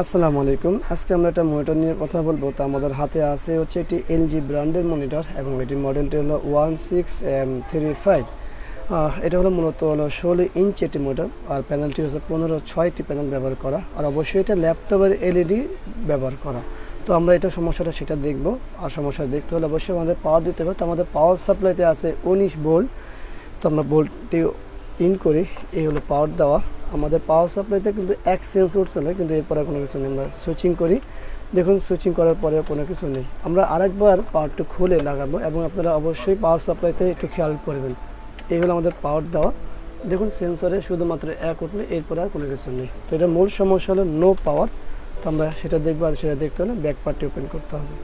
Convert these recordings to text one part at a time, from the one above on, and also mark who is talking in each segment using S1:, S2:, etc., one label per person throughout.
S1: আসসালামু আলাইকুম। আজকে আমরা একটা মনিটর নিয়ে কথা বলবো। তো আমাদের হাতে আছে হচ্ছে একটি এলজি ব্র্যান্ডের মনিটর এবং এটির মডেলটি হলো 1635। এটা হলো মূলত 16 ইঞ্চ একটি মনিটর, আর প্যানেলটি হচ্ছে 15/6টি প্যানেল ব্যবহার করা, আর অবশ্যই এটা ল্যাপটপের এলইডি ব্যবহার করা। তো আমরা এটা সমস্যাটা সেটা দেখব। আর সমস্যা দেখতে হলে অবশ্যই আমাদের পাওয়ার দিতে হবে। তো আমাদের পাওয়ার সাপ্লাইতে আছে 19 ভোল্ট। তো আমরা ভোল্টটি ইন করি, এই হলো পাওয়ার দেওয়া। আমাদের পাওয়ার সাপ্লাইতে কিন্তু এক সেন্স উঠছে না, কিন্তু এরপরে কোনো কিছু নেই। আমরা সুইচিং করি, দেখুন সুইচিং করার পরে কোনো কিছু নেই। আমরা আরেকবার পাওয়ারটা খুলে লাগাবো এবং আপনারা অবশ্যই পাওয়ার সাপ্লাইতে একটু খেয়াল করবেন। এই হলো আমাদের পাওয়ার দেওয়া। দেখুন সেন্সরে শুধুমাত্র এক উঠলে, এরপরে আর কোনো কিছু নেই। তো এটা মূল সমস্যা হলো নো পাওয়ার। তো আমরা সেটা দেখবো, আর সেটা দেখতে হলে ব্যাক পার্টটি ওপেন করতে হবে।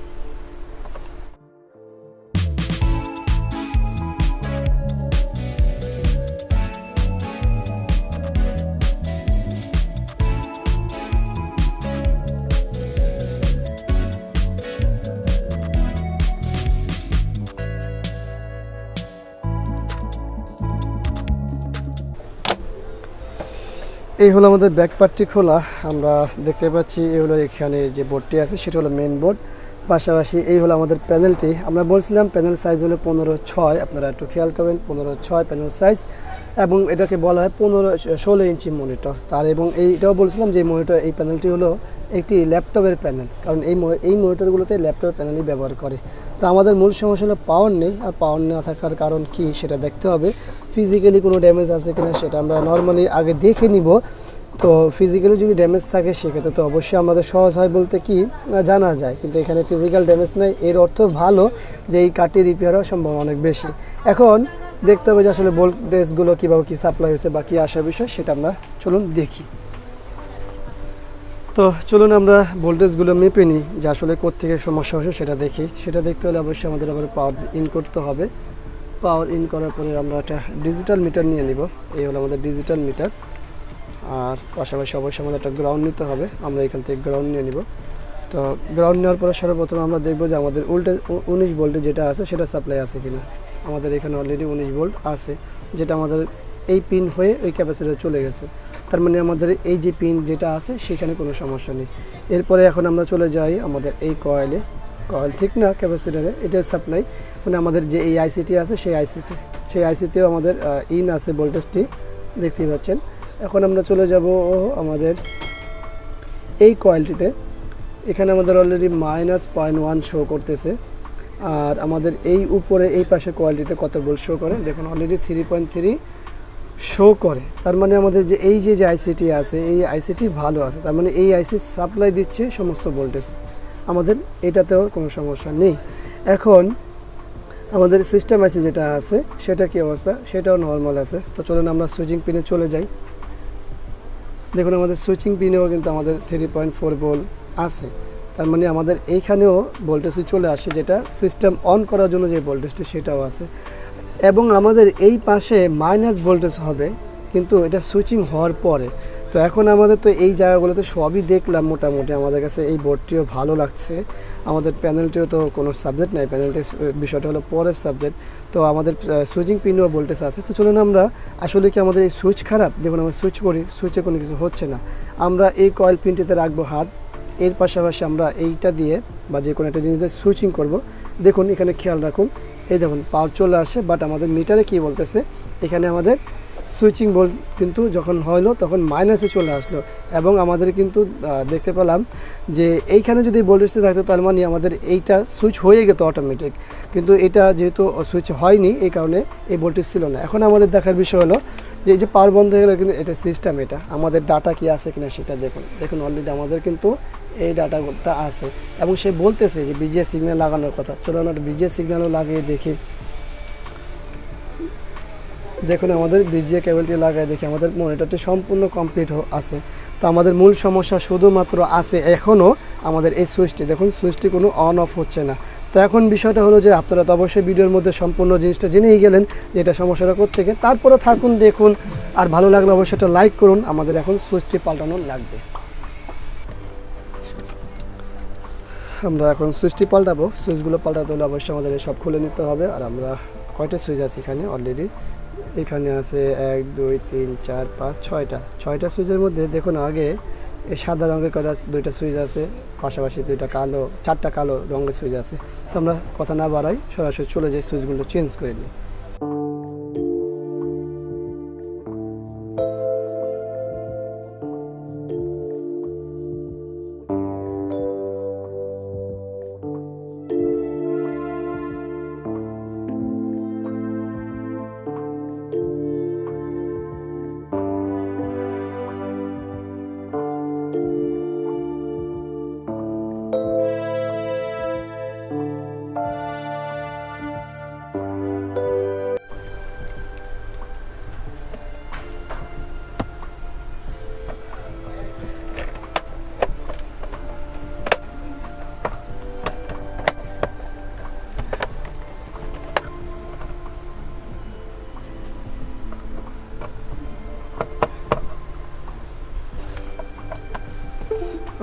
S1: এই হলো আমাদের ব্যাক পার্টটি খোলা। আমরা দেখতে পাচ্ছি এই হলো এখানে যে বোর্ডটি আছে সেটা হলো মেইন বোর্ড। পাশাপাশি এই হলো আমাদের প্যানেলটি। আমরা বলছিলাম প্যানেল সাইজ হলো 15/6। আপনারা একটু খেয়াল করবেন, 15/6 প্যানেল সাইজ, এবং এটাকে বলা হয় 16 ইঞ্চি মনিটর। তার এবং এইটাও বলছিলাম যে মনিটর এই প্যানেলটি হলো একটি ল্যাপটপের প্যানেল, কারণ এই মনিটরগুলোতে ল্যাপটপের প্যানেলই ব্যবহার করে। তো আমাদের মূল সমস্যা হলো পাওয়ার নেই, আর পাওয়ার না থাকার কারণ কি সেটা দেখতে হবে। ফিজিক্যালি কোনো ড্যামেজ আছে কিনা সেটা আমরা নর্মালি আগে দেখে নিব। তো ফিজিক্যালি যদি ড্যামেজ থাকে সেক্ষেত্রে তো অবশ্যই আমাদের সহজ হয় বলতে কি জানা যায়, কিন্তু এখানে ফিজিক্যাল ড্যামেজ নেই, এর অর্থ ভালো যে এই কার্ডটি রিপেয়ার হওয়ার সম্ভাবনা অনেক বেশি। এখন দেখতে হবে যে আসলে ভোল্টেজগুলো কীভাবে কী সাপ্লাই হয়েছে বা কী আসার বিষয় সেটা আমরা চলুন দেখি। তো চলুন আমরা ভোল্টেজগুলো মেপে নিই, যে আসলে কোত্থেকে সমস্যা হচ্ছে সেটা দেখি। সেটা দেখতে হলে অবশ্যই আমাদের আবার পাওয়ার ইন করতে হবে। পাওয়ার ইন করার পরে আমরা একটা ডিজিটাল মিটার নিয়ে নিব। এই হলো আমাদের ডিজিটাল মিটার। আর পাশাপাশি অবশ্যই আমাদের একটা গ্রাউন্ড নিতে হবে। আমরা এখান থেকে গ্রাউন্ড নিয়ে নিব। তো গ্রাউন্ড নেওয়ার পরে সর্বপ্রথম আমরা দেখব যে আমাদের 19 ভোল্টে যেটা আছে সেটা সাপ্লাই আছে কিনা। আমাদের এখানে অলরেডি 19 ভোল্ট আছে, যেটা আমাদের এই পিন হয়ে ওই ক্যাপাসিটারে চলে গেছে। তার মানে আমাদের এই যে পিন যেটা আছে সেখানে কোনো সমস্যা নেই। এরপরে এখন আমরা চলে যাই আমাদের এই কয়েল ঠিক না, ক্যাপাসিটারে এটা সাপ্লাই, মানে আমাদের যে এই আইসিটি আছে সেই আইসিতেও আমাদের ইন আছে ভোল্টেজটি দেখতেই পাচ্ছেন। এখন আমরা চলে যাব আমাদের এই কয়েলটিতে। এখানে আমাদের অলরেডি -0.1 শো করতেছে, আর আমাদের এই উপরে এই পাশে কয়েলটিতে কত ভোল্ট শো করে দেখুন, অলরেডি 3.3 শো করে। তার মানে আমাদের যে এই যে আইসিটি আছে এই আইসিটি ভালো আছে, তার মানে এই আইসি সাপ্লাই দিচ্ছে সমস্ত ভোল্টেজ, আমাদের এটাতেও কোনো সমস্যা নেই। এখন আমাদের সিস্টেম আইসি যেটা আছে সেটা কি অবস্থা, সেটাও নর্মাল আছে। তো চলুন আমরা সুইচিং পিনে চলে যাই। দেখুন আমাদের সুইচিং পিনেও কিন্তু আমাদের 3.4 ভোল্ট আছে, তার মানে আমাদের এইখানেও ভোল্টেজটি চলে আসে, যেটা সিস্টেম অন করার জন্য যে ভোল্টেজটি সেটাও আছে। এবং আমাদের এই পাশে মাইনাস ভোল্টেজ হবে, কিন্তু এটা সুইচিং হওয়ার পরে। তো এখন আমাদের তো এই জায়গাগুলোতে সবই দেখলাম মোটামুটি, আমাদের কাছে এই বোর্ডটিও ভালো লাগছে। আমাদের প্যানেলটিও তো কোনো সাবজেক্ট নাই, প্যানেলটির বিষয়টা হলো পরের সাবজেক্ট। তো আমাদের সুইচিং পিনেও ভোল্টেজ আছে। তো চলুন আমরা আসলে কি আমাদের এই সুইচ খারাপ, দেখুন আমরা সুইচ করি, সুইচে কোনো কিছু হচ্ছে না। আমরা এই কয়েল পিনটিতে রাখবো হাত, এর পাশাপাশি আমরা এইটা দিয়ে বা যে কোনো একটা জিনিস দিয়ে সুইচিং করব। দেখুন এখানে খেয়াল রাখুন, এই দেখুন পাওয়ার চলে আসে, বাট আমাদের মিটারে কি বলতেছে, এখানে আমাদের সুইচিং ভোল্ট কিন্তু যখন হলো তখন মাইনাসে চলে আসলো। এবং আমাদের কিন্তু দেখতে পেলাম যে এইখানে যদি ভোল্টেজটা থাকতো তার মানে আমাদের এইটা সুইচ হয়ে যেত অটোমেটিক, কিন্তু এটা যেহেতু সুইচ হয়নি এই কারণে এই ভোল্টেজ ছিল না। এখন আমাদের দেখার বিষয় হলো যে এই যে পাওয়ার বন্ধ হয়ে গেলো, কিন্তু এটা সিস্টেম, এটা আমাদের ডাটা কি আছে কিনা সেটা দেখুন অলরেডি আমাদের কিন্তু এই ডাটাটা আছে, এবং সে বলতেছে যে বিজিএ সিগন্যাল লাগানোর কথা। চলো আমরা বিজিএ সিগন্যালও লাগিয়ে দেখি। দেখুন আমাদের বিজিএ কেবলটি লাগাই দেখি আমাদের মনিটরটি সম্পূর্ণ কমপ্লিট আছে। তো আমাদের মূল সমস্যা শুধুমাত্র আছে এখনও আমাদের এই সুইচটি, দেখুন সুইচটি কোনো অন অফ হচ্ছে না। তো এখন বিষয়টা হলো যে আপনারা তো অবশ্যই ভিডিওর মধ্যে সম্পূর্ণ জিনিসটা জেনেই গেলেন যে এটা সমস্যাটা কোত্থেকে। তারপরে থাকুন দেখুন, আর ভালো লাগলে অবশ্যই একটা লাইক করুন। আমাদের এখন সুইচটি পাল্টানো লাগবে। আমরা এখন সুইচটি পাল্টাবো। সুইচগুলো পাল্টাতে হলে অবশ্যই আমাদের সব খুলে নিতে হবে। আর আমরা কয়টা সুইচ আছে এখানে, অলরেডি এখানে আছে 1 2 3 4 5 6টা সুইচের মধ্যে দেখুন আগে এই সাদা রঙের করা 2টা সুইচ আছে, পাশাপাশি 2টা কালো 4টা কালো রঙের সুইচ আছে। তো আমরা কথা না বাড়াই সরাসরি চলে যাই সুইচগুলো চেঞ্জ করে নিই।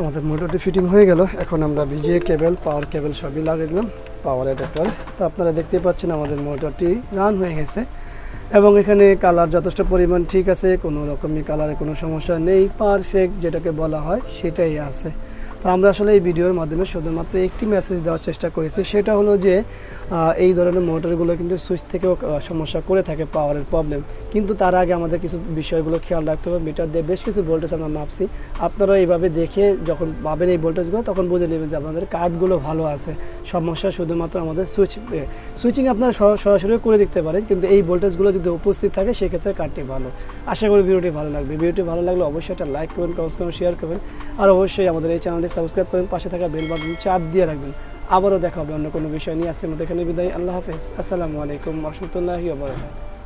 S1: আমাদের মোটরটি ফিটিং হয়ে গেল। এখন আমরা ভিজিএ কেবল, পাওয়ার কেবল সবই লাগিয়ে দিলাম, পাওয়ার অ্যাডাপ্টার। তো আপনারা দেখতেই পাচ্ছেন আমাদের মোটরটি রান হয়ে গেছে এবং এখানে কালার যথেষ্ট পরিমাণ ঠিক আছে, কোনো রকমই কালারে কোনো সমস্যা নেই, পারফেক্ট যেটাকে বলা হয় সেটাই আছে। তো আমরা আসলে এই ভিডিওর মাধ্যমে শুধুমাত্র একটি মেসেজ দেওয়ার চেষ্টা করেছি, সেটা হলো যে এই ধরনের মোটরগুলো কিন্তু সুইচ থেকেও সমস্যা করে থাকে, পাওয়ারের প্রবলেম। কিন্তু তার আগে আমাদের কিছু বিষয়গুলো খেয়াল রাখতে হবে। মিটার দিয়ে বেশ কিছু ভোল্টেজ আমরা মাপছি, আপনারা এইভাবে দেখে যখন পাবেন এই ভোল্টেজগুলো তখন বুঝে নেবেন যে আপনাদের কার্ডগুলো ভালো আছে। সমস্যা শুধুমাত্র আমাদের সুইচিং আপনারা সরাসরি করে দেখতে পারেন, কিন্তু এই ভোল্টেজগুলো যদি উপস্থিত থাকে সেক্ষেত্রে কার্ডটি ভালো। আশা করি ভিডিওটি ভালো লাগবে। ভিডিওটি ভালো লাগলে অবশ্যই একটা লাইক করবেন, কমেন্টস করবেন, শেয়ার করবেন, আর অবশ্যই আমাদের এই চ্যানেলটি সাবস্ক্রাইব করেন, পাশে থাকা বেল বাটন চাপ দিয়ে রাখবেন। আবারও দেখা হবে অন্য কোনো বিষয় নিয়ে। আজকের মতো এখানে বিদায়। আল্লাহ হাফেজ। আসসালামু আলাইকুম ওয়া রাহমাতুল্লাহি ওয়া বারাকাতুহু।